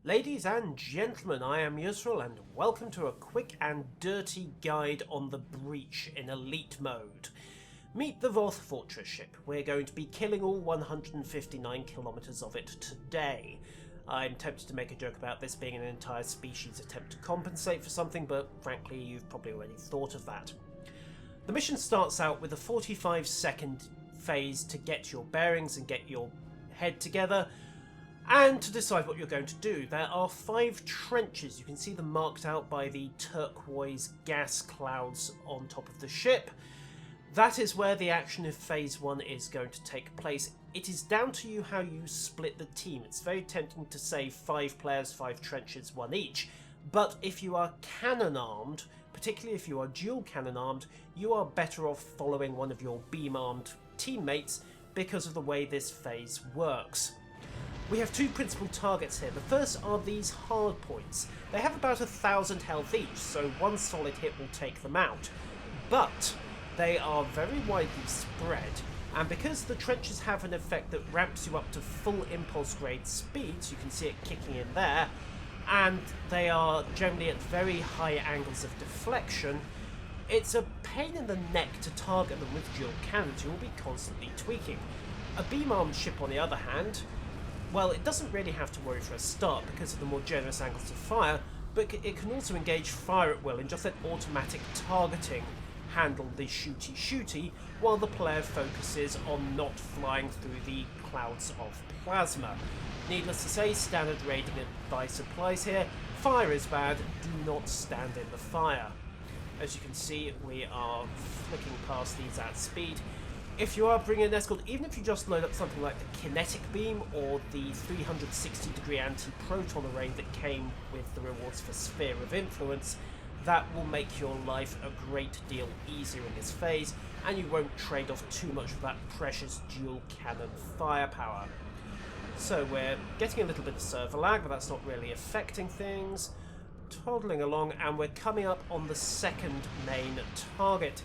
Ladies and gentlemen, I am Yusril and welcome to a quick and dirty guide on the Breach in Elite mode. Meet the Voth Fortress ship. We're going to be killing all 159 kilometers of it today. I'm tempted to make a joke about this being an entire species attempt to compensate for something, but frankly you've probably already thought of that. The mission starts out with a 45-second phase to get your bearings and get your head together, and to decide what you're going to do. There are 5 trenches. You can see them marked out by the turquoise gas clouds on top of the ship. That is where the action of Phase 1 is going to take place. It is down to you how you split the team. It's very tempting to say 5 players, 5 trenches, 1 each. But if you are cannon armed, particularly if you are dual cannon armed, you are better off following one of your beam armed teammates because of the way this phase works. We have 2 principal targets here. The first are these hard points. They have about 1,000 health each, so one solid hit will take them out. But they are very widely spread, and because the trenches have an effect that ramps you up to full impulse grade speeds, you can see it kicking in there, and they are generally at very high angles of deflection, it's a pain in the neck to target them with dual cannons. You will be constantly tweaking. A beam-armed ship, on the other hand, well, it doesn't really have to worry for a start because of the more generous angles of fire, but it can also engage fire at will and just let automatic targeting handle the shooty while the player focuses on not flying through the clouds of plasma. Needless to say, standard raiding advice applies here. Fire is bad, do not stand in the fire. As you can see, we are flicking past these at speed. If you are bringing an escort, even if you just load up something like the kinetic beam or the 360-degree anti-proton array that came with the rewards for Sphere of Influence, that will make your life a great deal easier in this phase, and you won't trade off too much of that precious dual cannon firepower. So we're getting a little bit of server lag, but that's not really affecting things. Toddling along, and we're coming up on the second main target.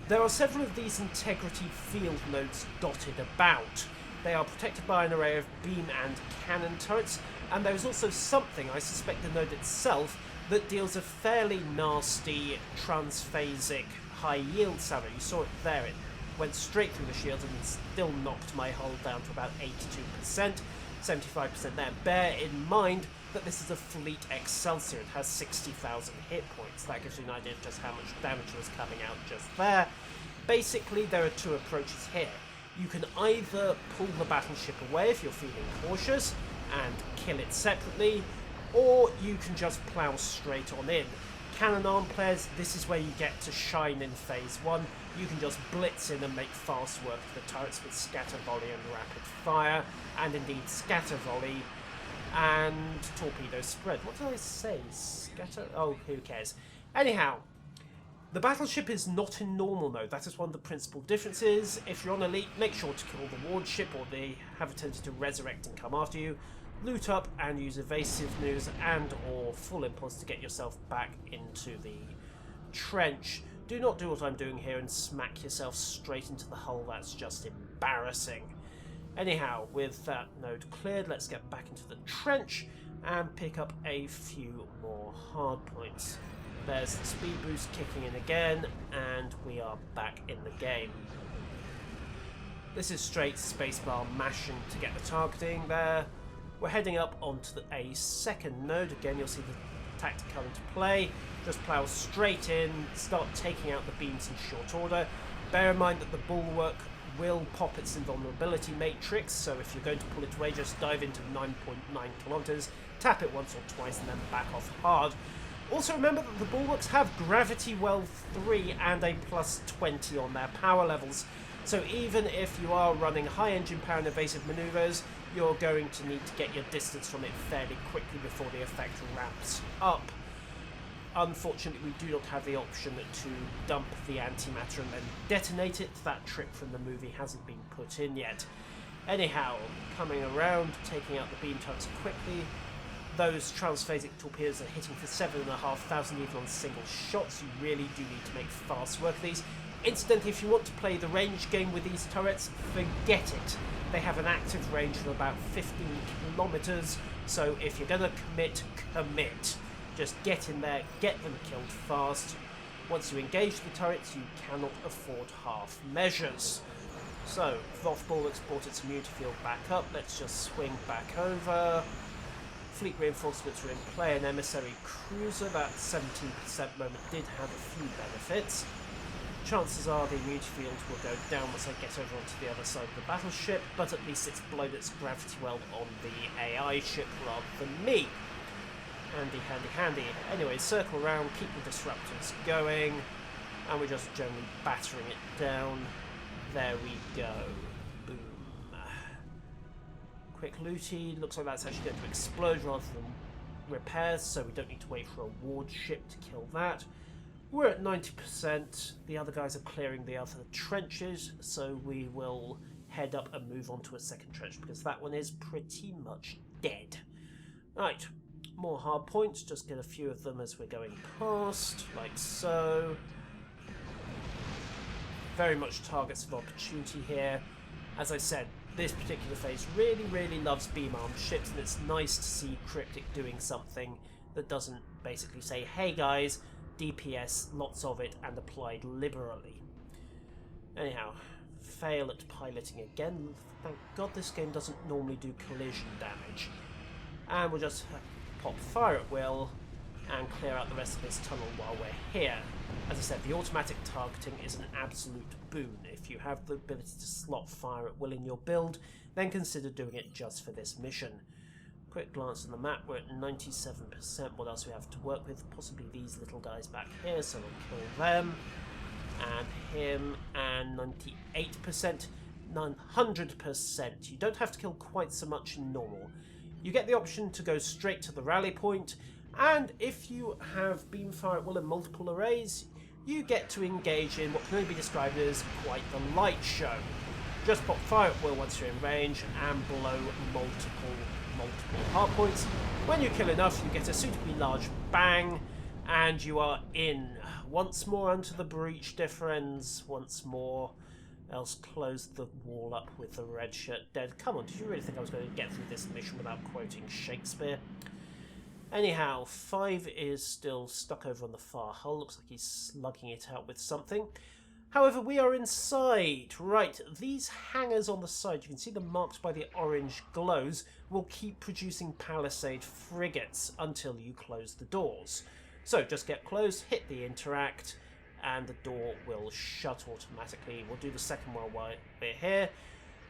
There are several of these integrity field nodes dotted about. They are protected by an array of beam and cannon turrets, and there is also something, I suspect the node itself, that deals a fairly nasty transphasic high yield salvo. You saw it there, it went straight through the shield and still knocked my hull down to about 82%, 75% there. Bear in mind that this is a Fleet Excelsior. It has 60,000 hit points. That gives you an idea of just how much damage was coming out just there. Basically, there are 2 approaches here. You can either pull the battleship away if you're feeling cautious and kill it separately, or you can just plough straight on in. Cannon armed players, this is where you get to shine in Phase 1. You can just blitz in and make fast work of the turrets with scatter volley and rapid fire, and indeed scatter volley and torpedo spread. What did I say? Scatter? Oh, who cares? Anyhow, the battleship is not in normal mode. That is one of the principal differences. If you're on Elite, make sure to kill the ward ship or they have a tendency to resurrect and come after you. Loot up and use evasive moves and or full impulse to get yourself back into the trench. Do not do what I'm doing here and smack yourself straight into the hull. That's just embarrassing. Anyhow, with that node cleared, let's get back into the trench and pick up a few more hard points. There's the speed boost kicking in again, and we are back in the game. This is straight spacebar mashing to get the targeting there. We're heading up onto a second node. Again, you'll see the tactic come into play. Just plough straight in, start taking out the beams in short order. Bear in mind that the bulwark will pop its invulnerability matrix, so if you're going to pull it away, just dive into 9.9 kilometers, tap it once or twice, and then back off hard. Also remember that the bulwarks have Gravity Well 3 and a plus 20 on their power levels, so even if you are running high engine power and evasive maneuvers, you're going to need to get your distance from it fairly quickly before the effect ramps up. Unfortunately, we do not have the option to dump the antimatter and then detonate it. That trick from the movie hasn't been put in yet. Anyhow, coming around, taking out the beam turrets quickly. Those transphasic torpedoes are hitting for 7,500 even on single shots. You really do need to make fast work of these. Incidentally, if you want to play the range game with these turrets, forget it. They have an active range of about 15 kilometers, so if you're going to commit, commit. Just get in there, get them killed fast. Once you engage the turrets, you cannot afford half measures. So, Voth Bulwark's brought its immunity field back up. Let's just swing back over. Fleet reinforcements are in play. An emissary cruiser, that 17% moment did have a few benefits. Chances are the immunity field will go down once I get over onto the other side of the battleship, but at least it's blown its gravity well on the AI ship rather than me. Handy, handy, handy. Anyway, circle around, keep the disruptors going, and we're just generally battering it down. There we go. Boom. Quick looty. Looks like that's actually going to explode rather than repairs, so we don't need to wait for a ward ship to kill that. We're at 90%. The other guys are clearing the other trenches, so we will head up and move on to a second trench, because that one is pretty much dead. Right. More hard points, just get a few of them as we're going past, like so. Very much targets of opportunity here. As I said, this particular phase really loves beam-armed ships, and it's nice to see Cryptic doing something that doesn't basically say, hey guys, DPS, lots of it, and applied liberally. Anyhow, fail at piloting again. Thank God this game doesn't normally do collision damage. And we'll just pop fire at will and clear out the rest of this tunnel while we're here. As I said, the automatic targeting is an absolute boon. If you have the ability to slot fire at will in your build, then consider doing it just for this mission. Quick glance on the map, we're at 97%. What else do we have to work with? Possibly these little guys back here, so we'll kill them. And him, and 98%, 900%. You don't have to kill quite so much in normal. You get the option to go straight to the rally point, and if you have beam fire at will in multiple arrays, you get to engage in what can only be described as quite the light show. Just pop fire at will once you're in range and blow multiple hard points. When you kill enough, you get a suitably large bang, and you are in. Once more onto the breach, dear friends, once more. Else close the wall up with the red shirt dead. Come on, did you really think I was going to get through this mission without quoting Shakespeare? Anyhow, 5 is still stuck over on the far hull. Looks like he's slugging it out with something. However, we are inside. Right, these hangars on the side, you can see them marked by the orange glows, will keep producing Palisade frigates until you close the doors. So just get close, hit the interact, and the door will shut automatically. We'll do the second one while we're here.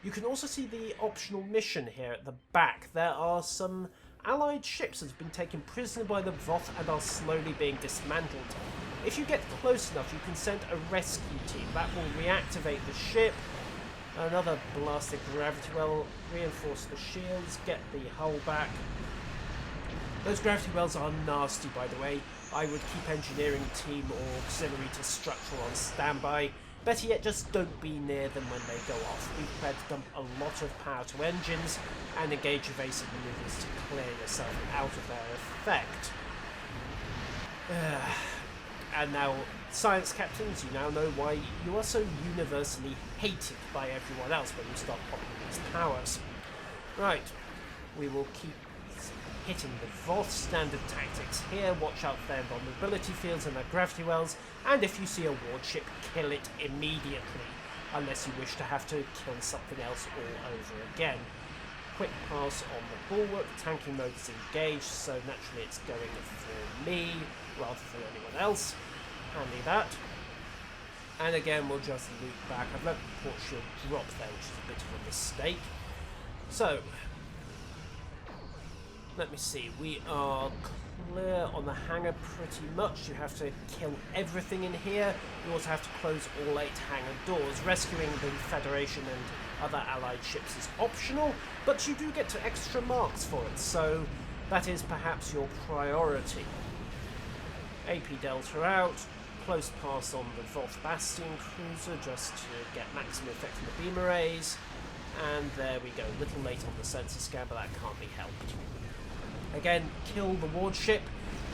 You can also see the optional mission here at the back. There are some allied ships that have been taken prisoner by the Voth and are slowly being dismantled. If you get close enough, you can send a rescue team. That will reactivate the ship. Another blasted gravity well, reinforce the shields, get the hull back. Those gravity wells are nasty, by the way. I would keep engineering team or auxiliary to structural on standby. Better yet, just don't be near them when they go off. Be prepared to dump a lot of power to engines and engage evasive maneuvers to clear yourself out of their effect. And now, science captains, you now know why you are so universally hated by everyone else when you start popping these powers. Right, we will keep hitting the Voth. Standard tactics here. Watch out for their vulnerability fields and their gravity wells, and if you see a ward ship, kill it immediately, unless you wish to have to kill something else all over again. Quick pass on the bulwark. Tanking mode is engaged, so naturally it's going for me rather than anyone else. Handy that. And again, we'll just loop back. I've let the port shield drop there, which is a bit of a mistake. So, let me see. We are clear on the hangar pretty much. You have to kill everything in here. You also have to close all 8 hangar doors. Rescuing the Federation and other allied ships is optional, but you do get to extra marks for it, so that is perhaps your priority. AP Delta out. Close pass on the Voth Bastion cruiser just to get maximum effect from the beam arrays. And there we go. A little late on the sensor scan, but that can't be helped. Again, kill the ward ship.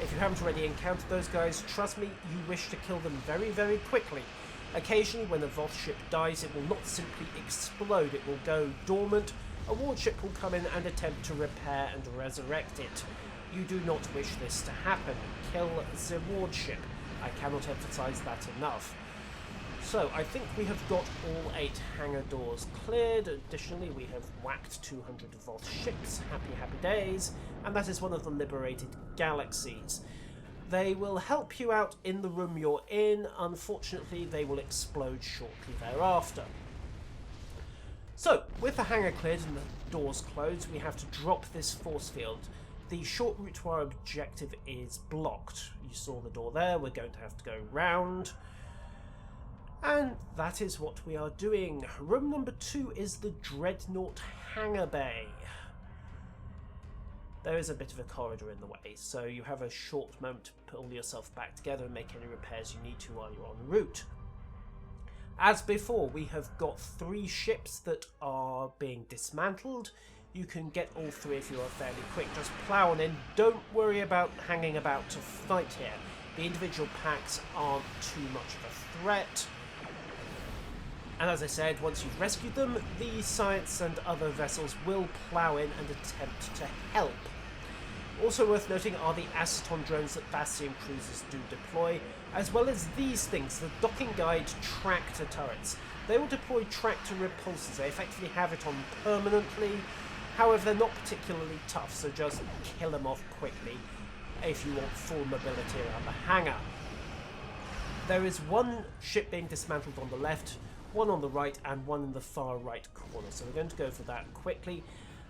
If you haven't already encountered those guys, trust me, you wish to kill them very, very quickly. Occasionally, when a Voth ship dies, it will not simply explode, it will go dormant. A wardship will come in and attempt to repair and resurrect it. You do not wish this to happen. Kill the wardship. I cannot emphasize that enough. So, I think we have got all 8 hangar doors cleared. Additionally, we have whacked 200 Voth ships. Happy, happy days. And that is one of the liberated galaxies. They will help you out in the room you're in. Unfortunately, they will explode shortly thereafter. So, with the hangar cleared and the doors closed, we have to drop this force field. The short route to our objective is blocked. You saw the door there. We're going to have to go round. And that is what we are doing. Room number 2 is the Dreadnought hangar bay. There is a bit of a corridor in the way, so you have a short moment to pull yourself back together and make any repairs you need to while you're en route. As before, we have got 3 ships that are being dismantled. You can get all 3 if you are fairly quick. Just plough on in. Don't worry about hanging about to fight here. The individual packs aren't too much of a threat. And as I said, once you've rescued them, the Science and other vessels will plough in and attempt to help. Also worth noting are the Aceton drones that Bastion cruisers do deploy, as well as these things, the Docking Guide tractor turrets. They will deploy tractor repulsors. They effectively have it on permanently. However, they're not particularly tough, so just kill them off quickly if you want full mobility around the hangar. There is 1 ship being dismantled on the left, 1 on the right, and 1 in the far right corner. So we're going to go for that quickly.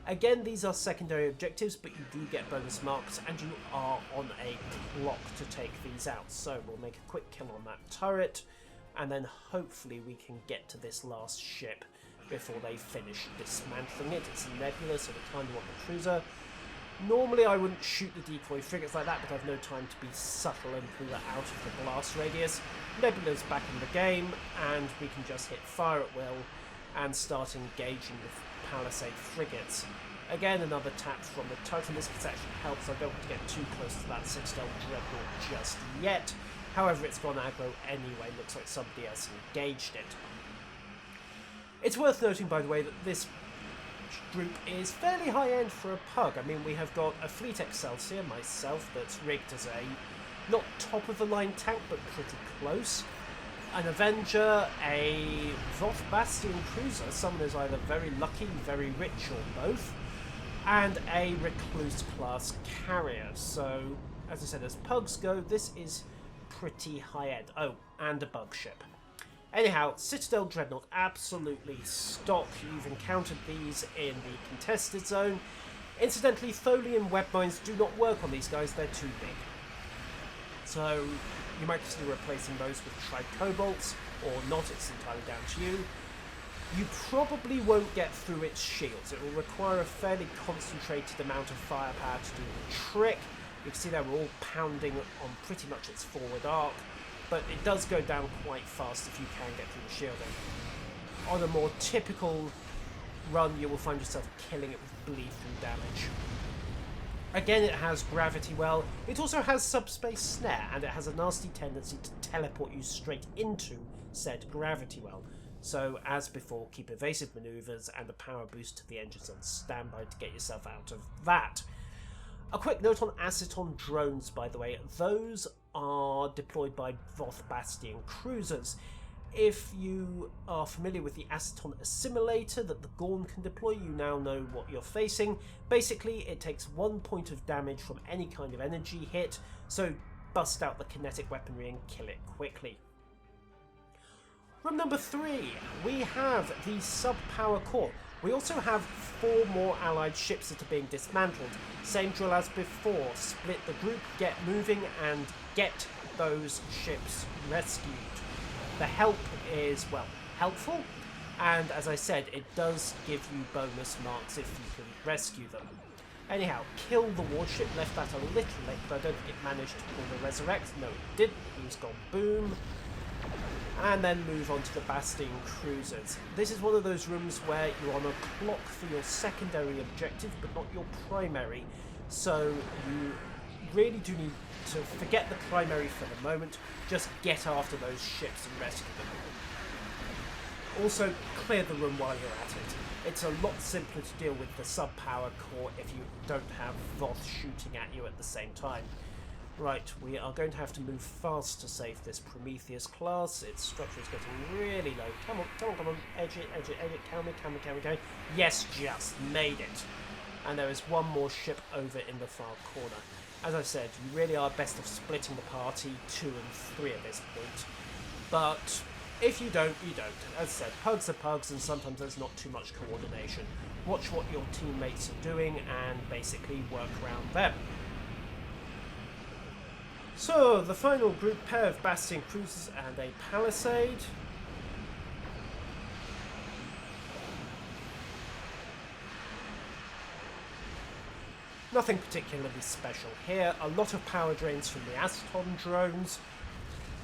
Again, these are secondary objectives, but you do get bonus marks, and you are on a block to take these out. So we'll make a quick kill on that turret, and then hopefully we can get to this last ship before they finish dismantling it. It's a Nebula, so we kind of want the cruiser. Normally I wouldn't shoot the decoy frigates like that, but I've no time to be subtle and pull that out of the blast radius. Nebula's back in the game, and we can just hit fire at will and start engaging the Palisade frigates. Again, another tap from the Titan. This actually helps. I don't want to get too close to that Citadel Dreadnought just yet. However, it's gone aggro anyway. Looks like somebody else engaged it. It's worth noting, by the way, that this group is fairly high-end for a pug. I mean, we have got a Fleet Excelsior, myself, that's rigged as a not top-of-the-line tank, but pretty close. An Avenger, a Voth Bastion cruiser, someone who's either very lucky, very rich, or both, and a Recluse-class carrier. So, as I said, as pugs go, this is pretty high-end. Oh, and a bug ship. Anyhow, Citadel Dreadnought, absolutely stock. You've encountered these in the contested zone. Incidentally, Tholian web mines do not work on these guys, they're too big. So, you might consider replacing those with Tricobolts, or not, it's entirely down to you. You probably won't get through its shields. It will require a fairly concentrated amount of firepower to do the trick. You can see that we're all pounding on pretty much its forward arc, but it does go down quite fast if you can get through the shielding. On a more typical run, you will find yourself killing it with bleed-through damage. Again, it has gravity well. It also has subspace snare, and it has a nasty tendency to teleport you straight into said gravity well. So, as before, keep evasive manoeuvres and a power boost to the engines on standby to get yourself out of that. A quick note on Aceton drones, by the way. Those are deployed by Voth Bastion cruisers. If you are familiar with the Aceton assimilator that the Gorn can deploy, you now know what you're facing. Basically, it takes 1 point of damage from any kind of energy hit, so bust out the kinetic weaponry and kill it quickly. Room number 3, we have the Sub-Power Core. We also have 4 more allied ships that are being dismantled. Same drill as before, split the group, get moving, and get those ships rescued. The help is, well, helpful, and as I said, it does give you bonus marks if you can rescue them. Anyhow, kill the warship, left that a little late, but I don't think it managed to pull the resurrect. No, it didn't, he's gone boom. And then move on to the Bastion cruisers. This is one of those rooms where you're on a clock for your secondary objective, but not your primary, so you really do need to forget the primary for the moment. Just get after those ships and rescue them. Also, clear the room while you're at it. It's a lot simpler to deal with the sub-power core if you don't have Voth shooting at you at the same time. Right, we are going to have to move fast to save this Prometheus class. Its structure is getting really low. Come on, come on, come on. Edge it, edge it, edge it. Can we? Yes, just made it. And there is one more ship over in the far corner. As I said, you really are best of splitting the party 2 and 3 at this point. But if you don't, you don't. As I said, pugs are pugs, and sometimes there's not too much coordination. Watch what your teammates are doing and basically work around them. So, the final group, pair of Bastion cruisers and a Palisade. Nothing particularly special here. A lot of power drains from the Aston drones,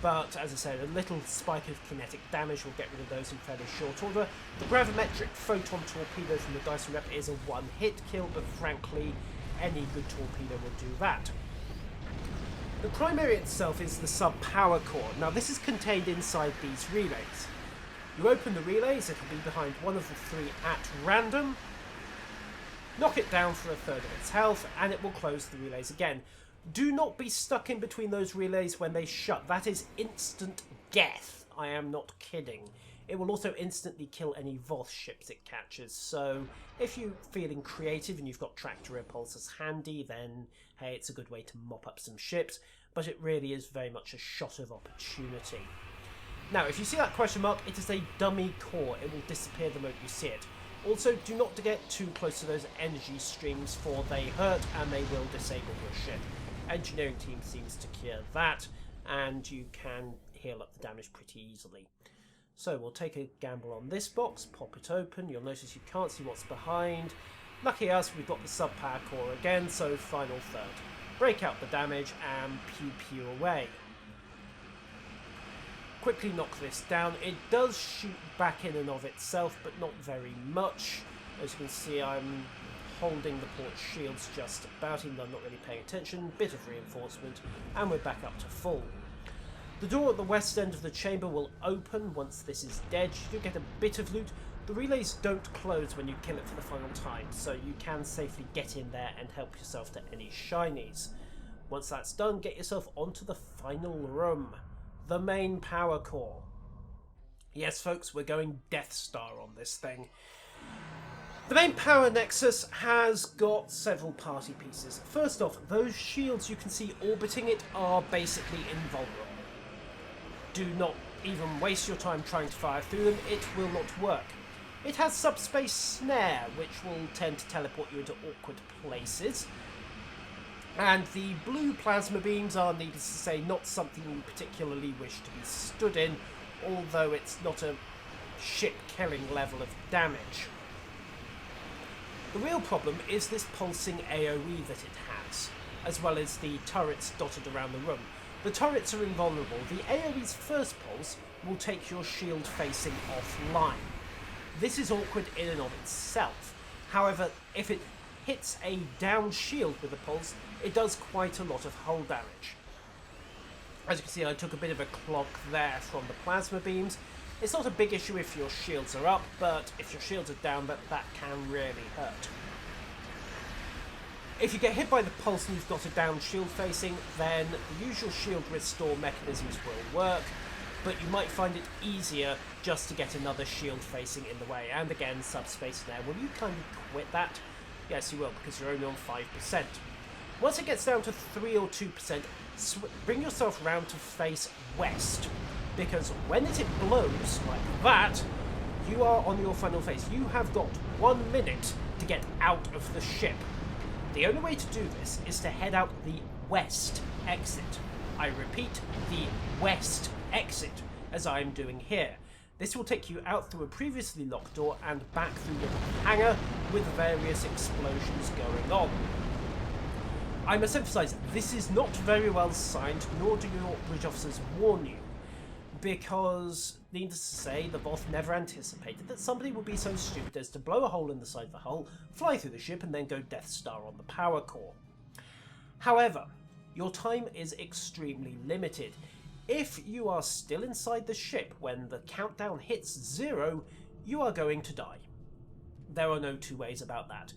but as I said, a little spike of kinetic damage will get rid of those in fairly short order. The gravimetric photon torpedo from the Dyson Rep is a one-hit kill, but frankly, any good torpedo will do that. The primary itself is the sub-power core. Now this is contained inside these relays. You open the relays, it'll be behind one of the 3 at random. Knock it down for a third of its health, and it will close the relays again. Do not be stuck in between those relays when they shut. That is instant death. I am not kidding. It will also instantly kill any Voth ships it catches, so if you're feeling creative and you've got tractor repulsors handy, then hey, it's a good way to mop up some ships, but it really is very much a shot of opportunity. Now, if you see that question mark, it is a dummy core. It will disappear the moment you see it. Also, do not get too close to those energy streams, for they hurt and they will disable your ship. Engineering team seems to cure that, and you can heal up the damage pretty easily. So we'll take a gamble on this box, pop it open. You'll notice you can't see what's behind. Lucky us, we've got the sub-power core again, so final third. Break out the damage and pew away. Quickly knock this down. It does shoot back in and of itself, but not very much. As you can see, I'm holding the port shields just about, even though I'm not really paying attention. Bit of reinforcement, and we're back up to full. The door at the west end of the chamber will open once this is dead. You do get a bit of loot. The relays don't close when you kill it for the final time, so you can safely get in there and help yourself to any shinies. Once that's done, get yourself onto the final room, the main power core. Yes, folks, we're going Death Star on this thing. The main power nexus has got several party pieces. First off, those shields you can see orbiting it are basically invulnerable. Do not even waste your time trying to fire through them, it will not work. It has subspace snare, which will tend to teleport you into awkward places. And the blue plasma beams are, needless to say, not something you particularly wish to be stood in, although it's not a ship-killing level of damage. The real problem is this pulsing AoE that it has, as well as the turrets dotted around the room. The turrets are invulnerable. The AoE's first pulse will take your shield facing offline. This is awkward in and of itself. However, if it hits a down shield with a pulse, it does quite a lot of hull damage. As you can see, I took a bit of a clog there from the plasma beams. It's not a big issue if your shields are up, but if your shields are down, that can really hurt. If you get hit by the pulse and you've got a down shield facing, then the usual shield restore mechanisms will work, but you might find it easier just to get another shield facing in the way. And again, subspace there. Will you kind of quit that? Yes, you will, because you're only on 5%. Once it gets down to 3 or 2%, bring yourself round to face west, because when it blows like that, you are on your final phase. You have got 1 minute to get out of the ship. The only way to do this is to head out the west exit. I repeat, the west exit, as I am doing here. This will take you out through a previously locked door and back through the hangar with various explosions going on. I must emphasise, this is not very well signed, nor do your bridge officers warn you, because, needless to say, the Voth never anticipated that somebody would be so stupid as to blow a hole in the side of the hull, fly through the ship, and then go Death Star on the power core. However, Your time is extremely limited. If you are still inside the ship when the countdown hits 0, you are going to die. There are no two ways about that.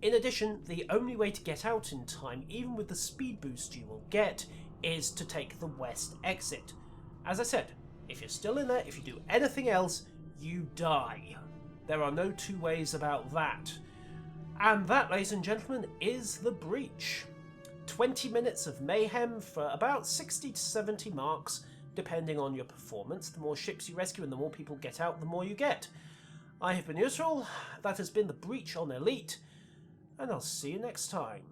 In addition, the only way to get out in time, even with the speed boost you will get, is to take the west exit. As I said, if you're still in there, if you do anything else, you die. There are no two ways about that. And that, ladies and gentlemen, is The Breach. 20 minutes of mayhem for about 60 to 70 marks, depending on your performance. The more ships you rescue and the more people get out, the more you get. I have been Yusril, that has been The Breach on Elite, and I'll see you next time.